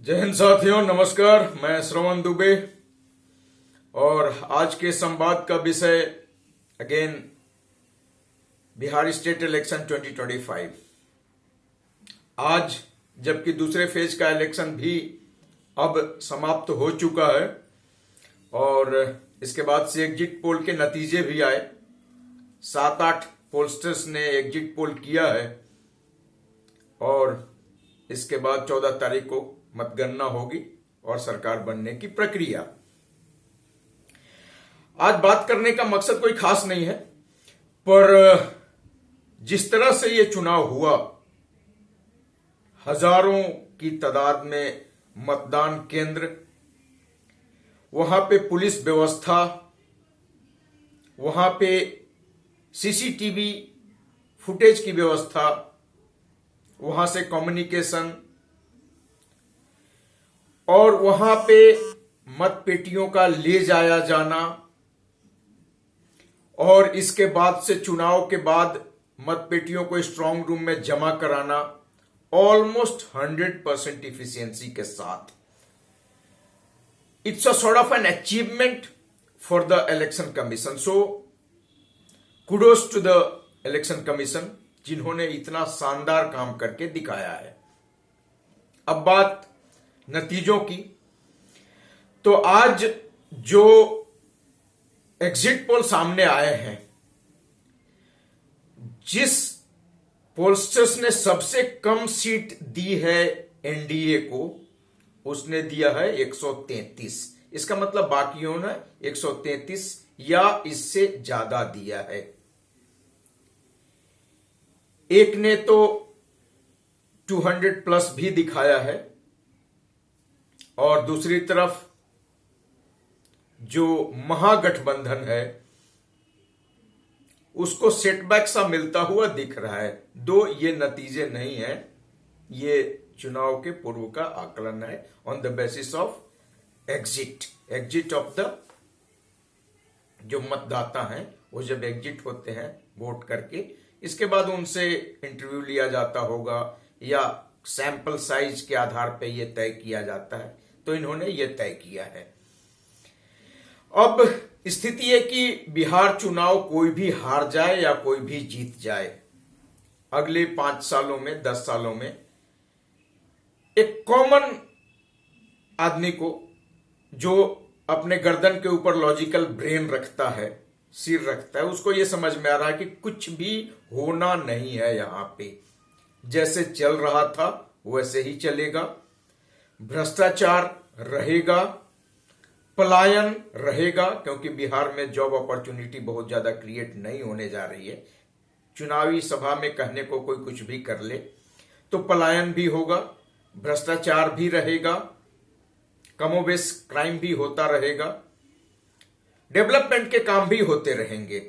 जय हिंद साथियों, नमस्कार। मैं श्रवण दुबे और आज के संवाद का विषय अगेन बिहार स्टेट इलेक्शन 2025। आज जबकि दूसरे फेज का इलेक्शन भी अब समाप्त हो चुका है और इसके बाद से एग्जिट पोल के नतीजे भी आए। 7-8 पोलस्टर्स ने एग्जिट पोल किया है और इसके बाद 14 तारीख को मतगणना होगी और सरकार बनने की प्रक्रिया। आज बात करने का मकसद कोई खास नहीं है, पर जिस तरह से ये चुनाव हुआ, हजारों की तादाद में मतदान केंद्र, वहां पे पुलिस व्यवस्था, वहां पे सीसीटीवी फुटेज की व्यवस्था, वहां से कम्युनिकेशन और वहां पे मत पेटियों का ले जाया जाना और इसके बाद से चुनाव के बाद मत पेटियों को स्ट्रांग रूम में जमा कराना ऑलमोस्ट 100% इफिशियंसी के साथ। It's a sort of an achievement for the election commission. So kudos to the election commission, जिन्होंने इतना शानदार काम करके दिखाया है। अब बात नतीजों की, तो आज जो एग्जिट पोल सामने आए हैं, जिस पोलस्टर्स ने सबसे कम सीट दी है एनडीए को, उसने दिया है 133। इसका मतलब बाकियों ने 133 या इससे ज्यादा दिया है। एक ने तो 200 प्लस भी दिखाया है और दूसरी तरफ जो महागठबंधन है उसको सेटबैक सा मिलता हुआ दिख रहा है। दो ये नतीजे नहीं है, ये चुनाव के पूर्व का आकलन है on the basis of exit of the जो मतदाता हैं, वो जब एग्जिट होते हैं वोट करके, इसके बाद उनसे इंटरव्यू लिया जाता होगा या सैंपल साइज के आधार पर यह तय किया जाता है। तो इन्होंने यह तय किया है। अब स्थिति है कि बिहार चुनाव कोई भी हार जाए या कोई भी जीत जाए, अगले 5 सालों में, 10 सालों में एक कॉमन आदमी को, जो अपने गर्दन के ऊपर लॉजिकल ब्रेन रखता है, सिर रखता है, उसको यह समझ में आ रहा है कि कुछ भी होना नहीं है। यहां पे जैसे चल रहा था वैसे ही चलेगा, भ्रष्टाचार रहेगा, पलायन रहेगा, क्योंकि बिहार में जॉब अपॉर्चुनिटी बहुत ज्यादा क्रिएट नहीं होने जा रही है। चुनावी सभा में कहने को कोई कुछ भी कर ले तो पलायन भी होगा, भ्रष्टाचार भी रहेगा, कमोबेश क्राइम भी होता रहेगा, डेवलपमेंट के काम भी होते रहेंगे,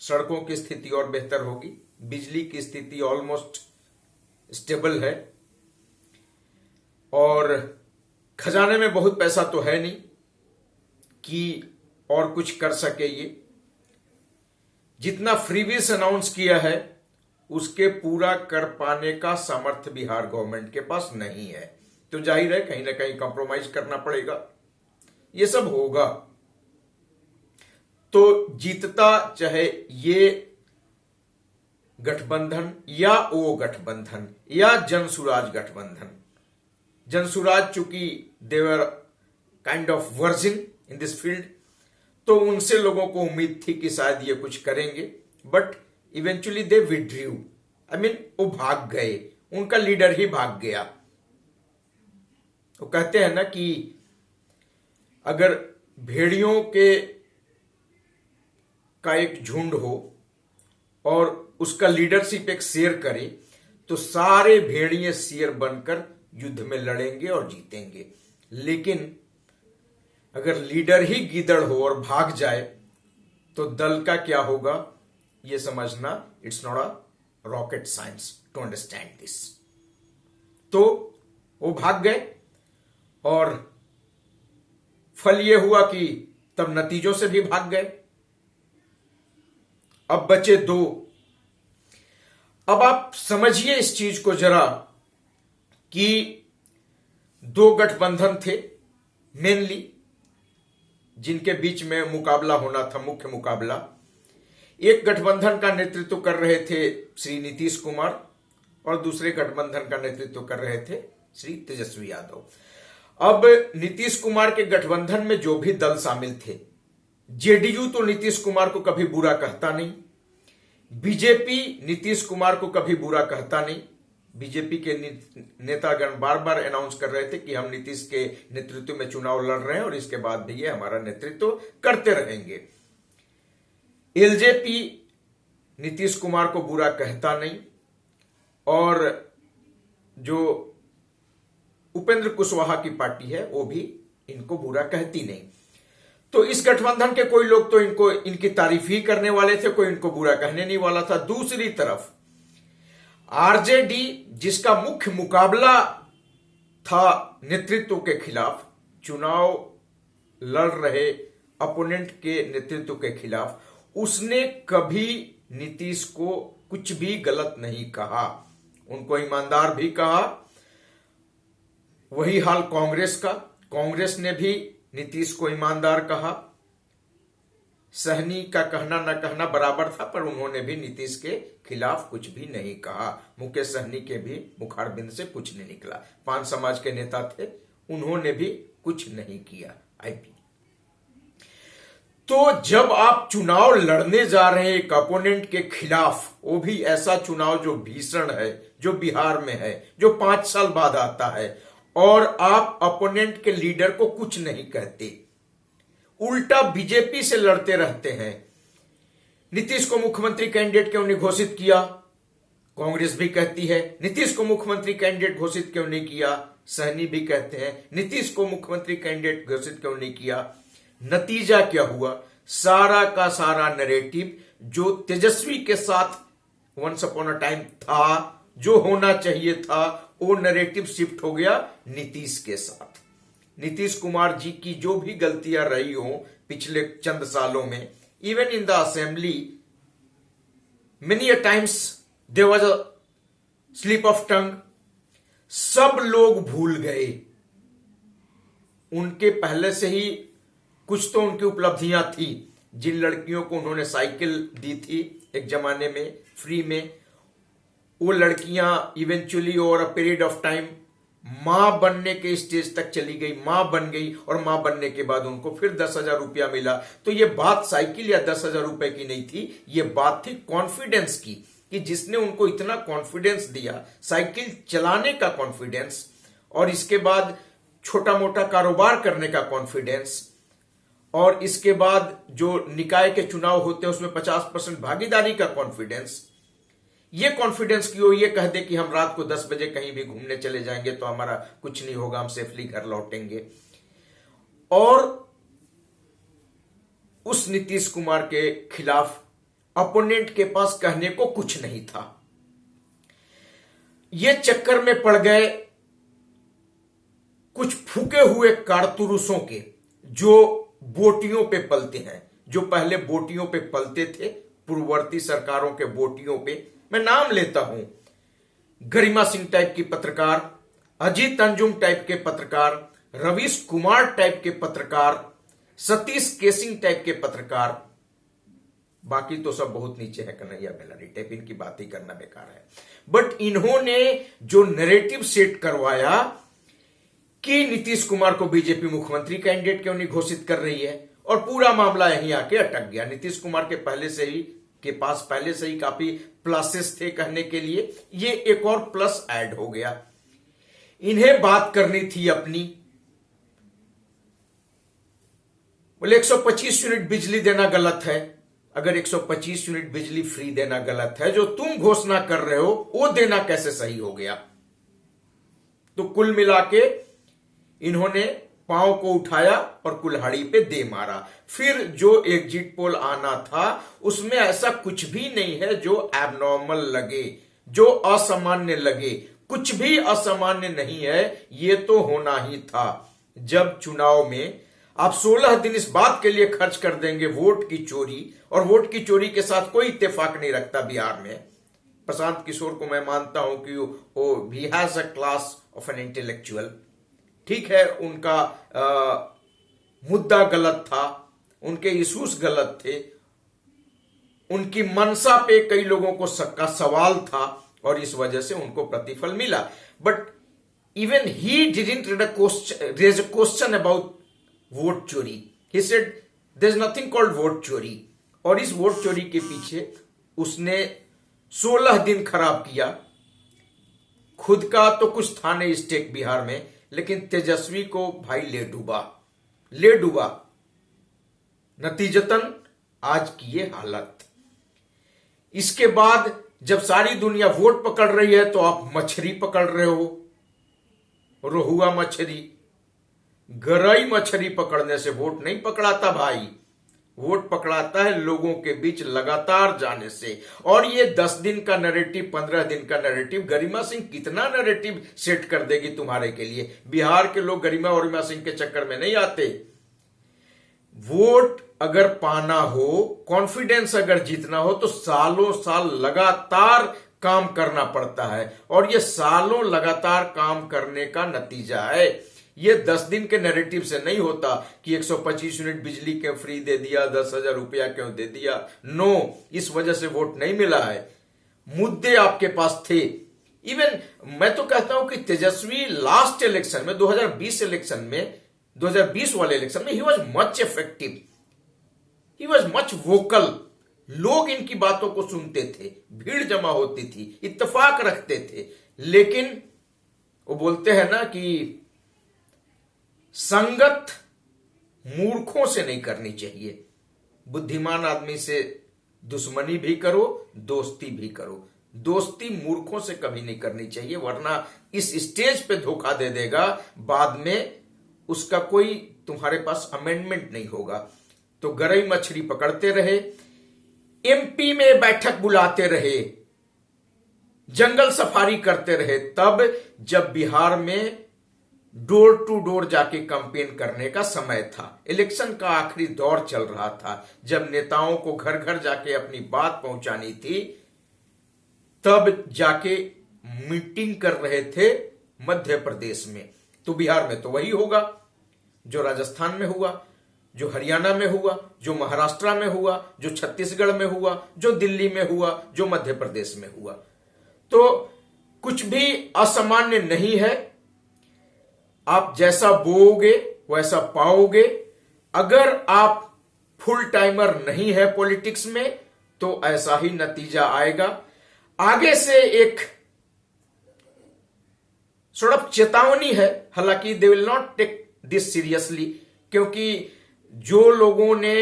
सड़कों की स्थिति और बेहतर होगी, बिजली की स्थिति ऑलमोस्ट स्टेबल है और खजाने में बहुत पैसा तो है नहीं कि और कुछ कर सके। ये जितना फ्रीबीज अनाउंस किया है उसके पूरा कर पाने का सामर्थ्य बिहार गवर्नमेंट के पास नहीं है, तो जाहिर है कहीं ना कहीं कॉम्प्रोमाइज करना पड़ेगा। ये सब होगा तो जीतता चाहे ये गठबंधन या वो गठबंधन या जनसुराज गठबंधन। जनसुराज चूंकि they're kind of virgin in this field, तो उनसे लोगों को उम्मीद थी कि शायद ये कुछ करेंगे, बट इवेंचुअली दे विड्रू। वो भाग गए, उनका लीडर ही भाग गया। वो कहते हैं ना कि अगर भेड़ियों का एक झुंड हो और उसका लीडरशिप एक शेर करे, तो सारे भेड़िए शेर बनकर युद्ध में लड़ेंगे और जीतेंगे। लेकिन अगर लीडर ही गीदड़ हो और भाग जाए तो दल का क्या होगा, यह समझना it's not a rocket science to understand this. तो वो भाग गए और फल यह हुआ कि तब नतीजों से भी भाग गए। अब बचे 2। अब आप समझिए इस चीज को जरा कि दो गठबंधन थे मेनली, जिनके बीच में मुकाबला होना था, मुख्य मुकाबला। एक गठबंधन का नेतृत्व कर रहे थे श्री नीतीश कुमार और दूसरे गठबंधन का नेतृत्व कर रहे थे श्री तेजस्वी यादव। अब नीतीश कुमार के गठबंधन में जो भी दल शामिल थे, जेडीयू तो नीतीश कुमार को कभी बुरा कहता नहीं, बीजेपी नीतीश कुमार को कभी बुरा कहता नहीं। बीजेपी के नेतागण बार बार अनाउंस कर रहे थे कि हम नीतीश के नेतृत्व में चुनाव लड़ रहे हैं और इसके बाद भी ये हमारा नेतृत्व करते रहेंगे। एलजेपी नीतीश कुमार को बुरा कहता नहीं और जो उपेंद्र कुशवाहा की पार्टी है वो भी इनको बुरा कहती नहीं। तो इस गठबंधन के कोई लोग तो इनको इनकी तारीफ ही करने वाले थे, कोई इनको बुरा कहने नहीं वाला था। दूसरी तरफ आरजेडी, जिसका मुख्य मुकाबला था नेतृत्व के खिलाफ, चुनाव लड़ रहे अपोनेंट के नेतृत्व के खिलाफ, उसने कभी नीतीश को कुछ भी गलत नहीं कहा, उनको ईमानदार भी कहा। वही हाल कांग्रेस का, कांग्रेस ने भी नीतीश को ईमानदार कहा। सहनी का कहना न कहना बराबर था, पर उन्होंने भी नीतीश के खिलाफ कुछ भी नहीं कहा। मुकेश सहनी के भी मुखारबिंद से कुछ नहीं निकला। पान समाज के नेता थे, उन्होंने भी कुछ नहीं किया। आईपी तो जब आप चुनाव लड़ने जा रहे हैं एक अपोनेंट के खिलाफ, वो भी ऐसा चुनाव जो भीषण है, जो बिहार में है, जो 5 साल बाद आता है, और आप अपोनेंट के लीडर को कुछ नहीं कहते, उल्टा बीजेपी से लड़ते रहते हैं। नीतीश को मुख्यमंत्री कैंडिडेट क्यों नहीं घोषित किया, कांग्रेस भी कहती है। नीतीश को मुख्यमंत्री कैंडिडेट घोषित क्यों नहीं किया, सहनी भी कहते हैं। नीतीश को मुख्यमंत्री कैंडिडेट घोषित क्यों नहीं किया। नतीजा क्या हुआ, सारा का सारा नैरेटिव जो तेजस्वी के साथ वंस अपॉन अ टाइम था, जो होना चाहिए था, वो नैरेटिव शिफ्ट हो गया नीतीश के साथ। नीतीश कुमार जी की जो भी गलतियां रही हो पिछले चंद सालों में, even in the assembly many a times there was a slip of tongue, सब लोग भूल गए। उनके पहले से ही कुछ तो उनकी उपलब्धियां थी। जिन लड़कियों को उन्होंने साइकिल दी थी एक जमाने में फ्री में, वो लड़कियां eventually over a period of time मां बनने के स्टेज तक चली गई, मां बन गई, और मां बनने के बाद उनको फिर 10,000 रुपया मिला। तो ये बात साइकिल या 10,000 रुपए की नहीं थी, ये बात थी कॉन्फिडेंस की, कि जिसने उनको इतना कॉन्फिडेंस दिया, साइकिल चलाने का कॉन्फिडेंस, और इसके बाद छोटा मोटा कारोबार करने का कॉन्फिडेंस, और इसके बाद जो निकाय के चुनाव होते हैं उसमें 50% भागीदारी का कॉन्फिडेंस। ये कॉन्फिडेंस क्यों, ये कह दे कि हम रात को 10 बजे कहीं भी घूमने चले जाएंगे तो हमारा कुछ नहीं होगा, हम सेफली घर लौटेंगे। और उस नीतीश कुमार के खिलाफ अपोनेंट के पास कहने को कुछ नहीं था। ये चक्कर में पड़ गए कुछ फूके हुए कारतूसों के, जो बोटियों पे पलते हैं, जो पहले बोटियों पे पलते थे, पूर्ववर्ती सरकारों के बोटियों पे। मैं नाम लेता हूं, गरिमा सिंह टाइप की पत्रकार, अजीत अंजुम टाइप के पत्रकार, रवीश कुमार टाइप के पत्रकार, सतीश केसिंग टाइप के पत्रकार, बाकी तो सब बहुत नीचे है, कन्हैया बेलारी टाइप, इनकी बात ही करना बेकार है। बट इन्होंने जो नैरेटिव सेट करवाया कि नीतीश कुमार को बीजेपी मुख्यमंत्री कैंडिडेट क्यों नहीं घोषित कर रही है, और पूरा मामला यहीं आके अटक गया। नीतीश कुमार के पास पहले से ही काफी प्लसेस थे कहने के लिए, ये एक और प्लस ऐड हो गया। इन्हें बात करनी थी अपनी, बोले 125 यूनिट बिजली देना गलत है। अगर 125 यूनिट बिजली फ्री देना गलत है, जो तुम घोषणा कर रहे हो वो देना कैसे सही हो गया। तो कुल मिला के इन्होंने पांव को उठाया और कुल्हाड़ी पे दे मारा। फिर जो एग्जिट पोल आना था उसमें ऐसा कुछ भी नहीं है जो एबनॉर्मल लगे, जो असामान्य लगे, कुछ भी असामान्य नहीं है। ये तो होना ही था। जब चुनाव में आप 16 दिन इस बात के लिए खर्च कर देंगे वोट की चोरी, और वोट की चोरी के साथ कोई इत्तेफाक नहीं रखता बिहार में। प्रशांत किशोर को मैं मानता हूं कि वो he has a class of an intellectual, ठीक है, उनका मुद्दा गलत था, उनके इशूज गलत थे, उनकी मंशा पे कई लोगों को का सवाल था और इस वजह से उनको प्रतिफल मिला। But even he didn't raise a question about vote चोरी। He said there is nothing called vote चोरी। और इस वोट चोरी के पीछे उसने 16 दिन खराब किया। खुद का तो कुछ था नहीं स्टेक बिहार में, लेकिन तेजस्वी को भाई ले डूबा। नतीजतन आज की ये हालत। इसके बाद जब सारी दुनिया वोट पकड़ रही है तो आप मछली पकड़ रहे हो, रोहुआ मछली। गरई मछली पकड़ने से वोट नहीं पकड़ाता भाई, वोट पकड़ाता है लोगों के बीच लगातार जाने से। और ये 10 दिन का नैरेटिव, 15 दिन का नैरेटिव, गरिमा सिंह कितना नैरेटिव सेट कर देगी तुम्हारे के लिए। बिहार के लोग गरिमा और गरिमा सिंह के चक्कर में नहीं आते। वोट अगर पाना हो, कॉन्फिडेंस अगर जीतना हो, तो सालों साल लगातार काम करना पड़ता है। और ये सालों लगातार काम करने का नतीजा है। ये 10 दिन के नैरेटिव से नहीं होता कि 125 यूनिट बिजली क्यों फ्री दे दिया, 10,000 रुपया क्यों दे दिया। नो, इस वजह से वोट नहीं मिला है। मुद्दे आपके पास थे। इवन मैं तो कहता हूं कि तेजस्वी लास्ट इलेक्शन में, 2020 इलेक्शन में, 2020 वाले इलेक्शन में, he was much effective, he was much vocal. लोग इनकी बातों को सुनते थे, भीड़ जमा होती थी, इत्तेफाक रखते थे। लेकिन वो बोलते हैं ना कि संगत मूर्खों से नहीं करनी चाहिए। बुद्धिमान आदमी से दुश्मनी भी करो, दोस्ती भी करो। दोस्ती मूर्खों से कभी नहीं करनी चाहिए, वरना इस स्टेज पे धोखा दे देगा, बाद में उसका कोई तुम्हारे पास अमेंडमेंट नहीं होगा। तो गरई मछली पकड़ते रहे, एमपी में बैठक बुलाते रहे, जंगल सफारी करते रहे, तब जब बिहार में डोर टू डोर जाके कैंपेन करने का समय था। इलेक्शन का आखिरी दौर चल रहा था, जब नेताओं को घर घर जाके अपनी बात पहुंचानी थी, तब जाके मीटिंग कर रहे थे मध्य प्रदेश में। तो बिहार में तो वही होगा जो राजस्थान में हुआ, जो हरियाणा में हुआ, जो महाराष्ट्र में हुआ, जो छत्तीसगढ़ में हुआ, जो दिल्ली में हुआ, जो मध्य प्रदेश में हुआ। तो कुछ भी असामान्य नहीं है। आप जैसा बोओगे वैसा पाओगे। अगर आप फुल टाइमर नहीं है पॉलिटिक्स में, तो ऐसा ही नतीजा आएगा। आगे से एक सड़क चेतावनी है, हालांकि they will not take this seriously, क्योंकि जो लोगों ने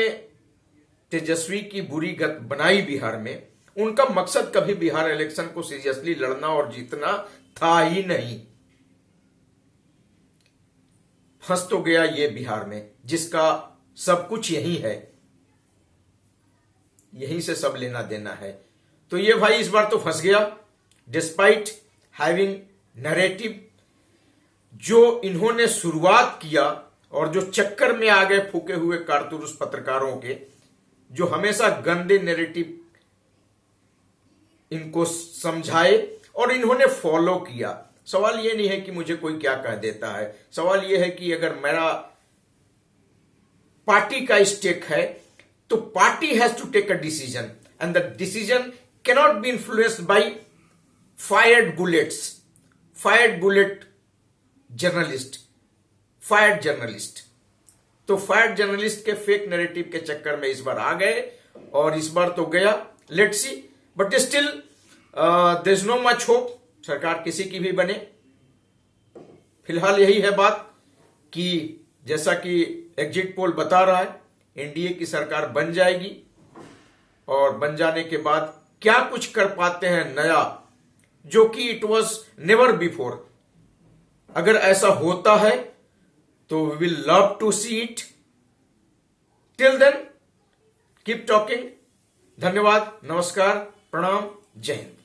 तेजस्वी की बुरी गत बनाई बिहार में, उनका मकसद कभी बिहार इलेक्शन को सीरियसली लड़ना और जीतना था ही नहीं। फंस तो गया ये बिहार में, जिसका सब कुछ यही है, यहीं से सब लेना देना है। तो ये भाई इस बार तो फंस गया, डिस्पाइट हैविंग नैरेटिव। जो इन्होंने शुरुआत किया और जो चक्कर में आ गए फूके हुए कारतूस पत्रकारों के, जो हमेशा गंदे नैरेटिव इनको समझाए और इन्होंने फॉलो किया। सवाल यह नहीं है कि मुझे कोई क्या कह देता है, सवाल यह है कि अगर मेरा पार्टी का स्टेक है, तो party has to take a decision, and the decision cannot be influenced by fired bullet journalist, fired journalist. तो फायर्ड जर्नलिस्ट के फेक नैरेटिव के चक्कर में इस बार आ गए, और इस बार तो गया। Let's see, but still there is no much hope सरकार किसी की भी बने। फिलहाल यही है बात कि जैसा कि एग्जिट पोल बता रहा है, एनडीए की सरकार बन जाएगी, और बन जाने के बाद क्या कुछ कर पाते हैं नया, जो कि इट वाज नेवर बिफोर। अगर ऐसा होता है तो we will love to see it. Till then keep talking. धन्यवाद, नमस्कार, प्रणाम, जय हिंद।